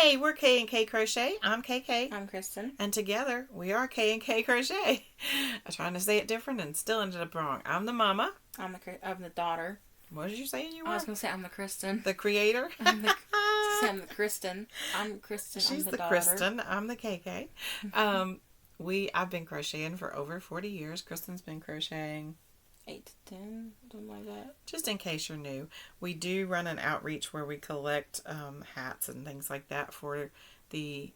Hey, we're K and K Crochet. I'm KK. I'm Kristen. And together we are K and K Crochet. I'm trying to say it different and still ended up wrong. I'm the mama. I'm the daughter. What did you say you were? I was going to say I'm the Kristen. The creator. I'm the Kristen. I'm Kristen. She's I'm the daughter. Kristen. I'm the KK. I've been crocheting for over 40 years. Kristen's been crocheting 8 to 10, something like that. Just in case you're new, we do run an outreach where we collect hats and things like that for the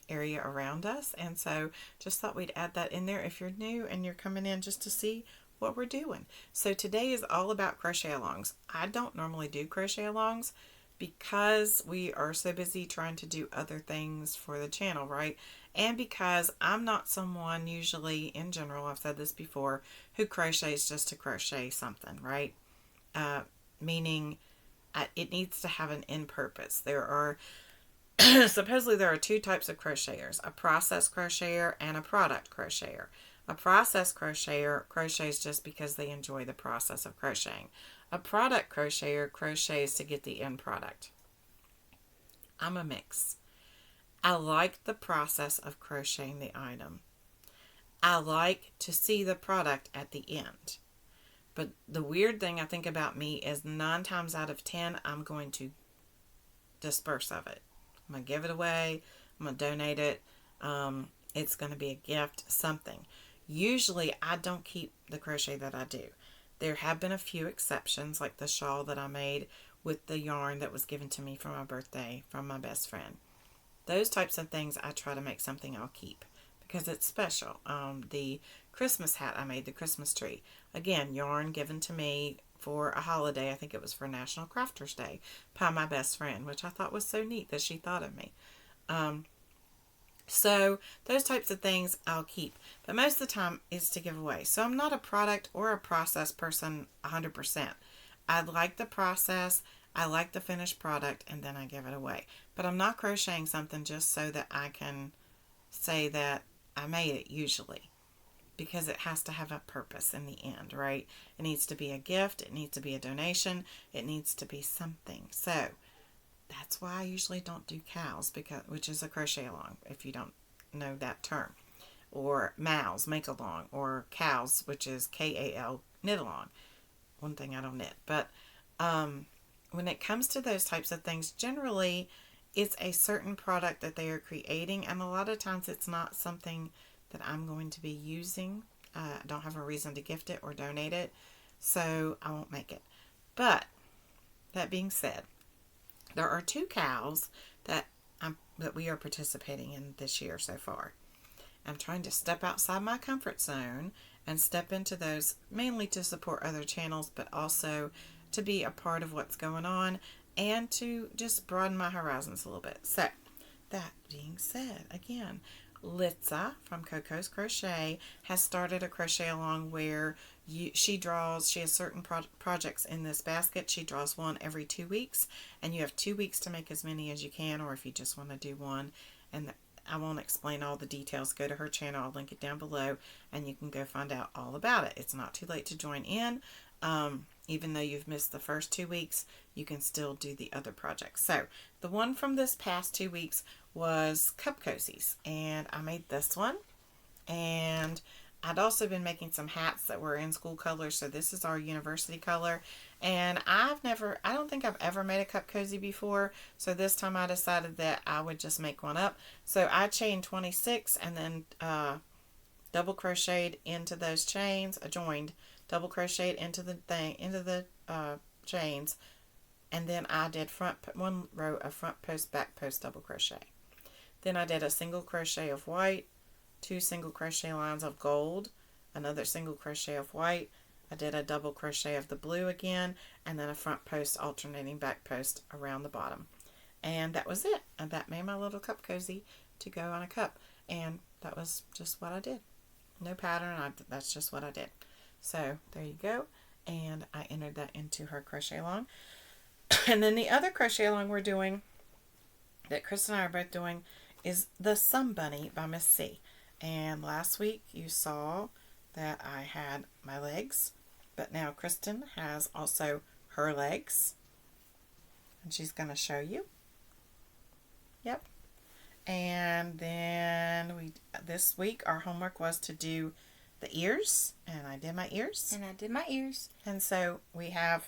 area around us. And so just thought we'd add that in there if you're new and you're coming in just to see what we're doing. So today is all about crochet alongs. I don't normally do crochet alongs because we are so busy trying to do other things for the channel, right? And because I'm not someone usually, in general, I've said this before, who crochets just to crochet something, right? Meaning it needs to have an end purpose. There are, supposedly there are two types of crocheters, a process crocheter and a product crocheter. A process crocheter crochets just because they enjoy the process of crocheting. A product crocheter crochets to get the end product. I'm a mix. I like the process of crocheting the item. I like to see the product at the end. But the weird thing I think about me is 9 times out of 10, I'm going to disperse of it. I'm going to give it away. I'm going to donate it. It's going to be a gift, something. Usually, I don't keep the crochet that I do. There have been a few exceptions, like the shawl that I made with the yarn that was given to me for my birthday from my best friend. Those types of things I try to make something I'll keep because it's special. The Christmas hat I made, the Christmas tree. Again, yarn given to me for a holiday. I think it was for National Crafters Day by my best friend, which I thought was so neat that she thought of me. So those types of things I'll keep. But most of the time it's to give away. So I'm not a product or a process person 100%. I like the process. I like the finished product, and then I give it away. But I'm not crocheting something just so that I can say that I made it, usually. Because it has to have a purpose in the end, right? It needs to be a gift. It needs to be a donation. It needs to be something. So that's why I usually don't do cows, which is a crochet along, if you don't know that term. Or mows, make along. Or cows, which is K-A-L, knit along. One thing I don't knit. But when it comes to those types of things, generally it's a certain product that they are creating, and a lot of times it's not something that I'm going to be using. I don't have a reason to gift it or donate it, so I won't make it. But that being said, there are 2 cows that we are participating in this year so far. I'm trying to step outside my comfort zone and step into those, mainly to support other channels, but also to be a part of what's going on and to just broaden my horizons a little bit. So, that being said, again, Litsa from Coco's Crochet has started a crochet along where she has certain projects in this basket. She draws one every 2 weeks, and you have 2 weeks to make as many as you can, or if you just want to do one. And I won't explain all the details. Go to her channel. I'll link it down below, and you can go find out all about it. It's not too late to join in. Even though you've missed the first 2 weeks, you can still do the other projects. So the one from this past 2 weeks was cup cozies, and I made this one. And I'd also been making some hats that were in school colors, so this is our university color. And I don't think I've ever made a cup cozy before, so this time I decided that I would just make one up. So I chained 26 and then double crocheted into those chains. I joined, double crocheted into the chains, and then I did one row of front post, back post double crochet. Then I did a single crochet of white, 2 single crochet lines of gold, another single crochet of white. I did a double crochet of the blue again, and then a front post alternating back post around the bottom. And that was it. And that made my little cup cozy to go on a cup. And that was just what I did. No pattern. That's just what I did. So there you go. And I entered that into her crochet along. And then the other crochet along we're doing, that Chris and I are both doing, is the Sun Bunny by Miss C. And last week you saw that I had my legs, but now Kristen has also her legs, and she's going to show you. Yep. And then this week our homework was to do the ears, and I did my ears. And I did my ears. And so we have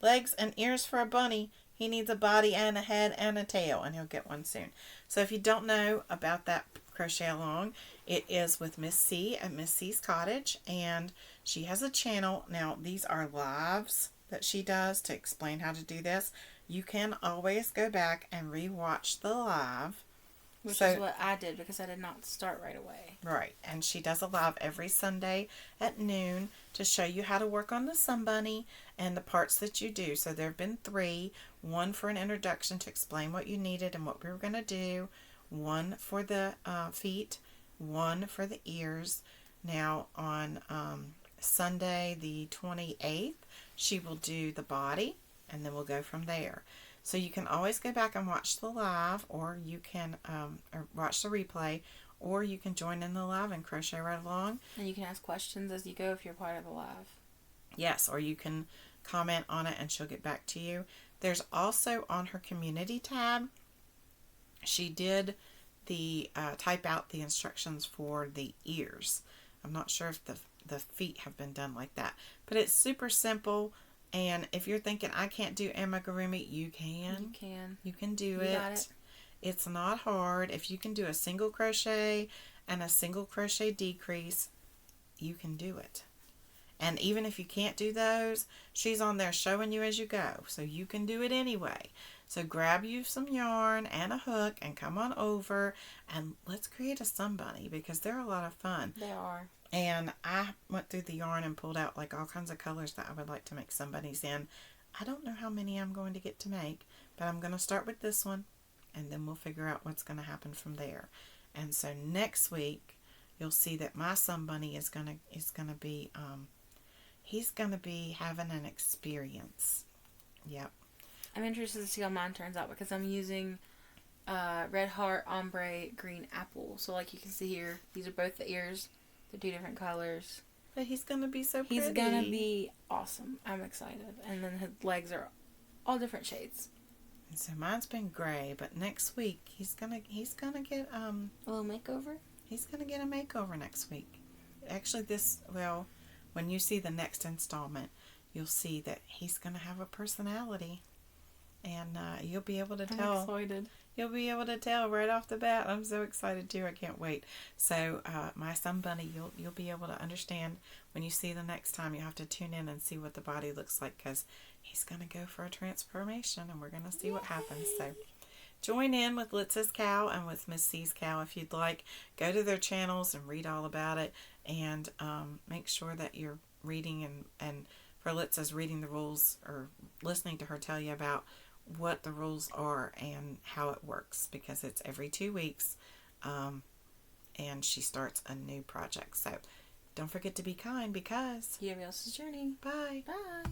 legs and ears for a bunny. He needs a body and a head and a tail, and he'll get one soon. So if you don't know about that crochet along, it is with Miss C at Miss C's Cottage, and she has a channel. Now, these are lives that she does to explain how to do this. You can always go back and rewatch the live. Which is what I did because I did not start right away. Right. And she does a live every Sunday at noon to show you how to work on the Sun Bunny and the parts that you do. So there have been 3. One for an introduction to explain what you needed and what we were going to do. One for the feet. One for the ears. Now on Sunday the 28th, she will do the body, and then we'll go from there. So you can always go back and watch the live, or you can or watch the replay, or you can join in the live and crochet right along. And you can ask questions as you go if you're part of the live. Yes, or you can comment on it and she'll get back to you. There's also on her community tab, she did the type out the instructions for the ears. I'm not sure if the feet have been done like that, but it's super simple. And if you're thinking, I can't do amigurumi, you can. You can. You can do it. Got it. It's not hard. If you can do a single crochet and a single crochet decrease, you can do it. And even if you can't do those, she's on there showing you as you go. So you can do it anyway. So grab you some yarn and a hook and come on over and let's create a sun bunny because they're a lot of fun. They are. And I went through the yarn and pulled out like all kinds of colors that I would like to make sun bunnies in. I don't know how many I'm going to get to make, but I'm going to start with this one and then we'll figure out what's going to happen from there. And so next week you'll see that my sun bunny is going to be he's going to be having an experience. Yep. I'm interested to see how mine turns out because I'm using red heart, ombre, green apple. So like you can see here, these are both the ears. They're 2 different colors. But he's going to be so pretty. He's going to be awesome. I'm excited. And then his legs are all different shades. And so mine's been gray, but next week he's gonna get a little makeover. He's gonna get a makeover next week. Actually, when you see the next installment, you'll see that he's gonna have a personality, and you'll be able to tell. I'm excited. You'll be able to tell right off the bat. I'm so excited too. I can't wait. So my sun bunny, you'll be able to understand when you see the next time. You have to tune in and see what the body looks like because he's going to go for a transformation and we're going to see what happens. So join in with Litsa's cow and with Miss C's cow if you'd like. Go to their channels and read all about it, and make sure that you're reading and for Litsa's reading the rules or listening to her tell you about what the rules are and how it works because it's every 2 weeks and she starts a new project. So don't forget to be kind because everybody else's journey. Bye. Bye.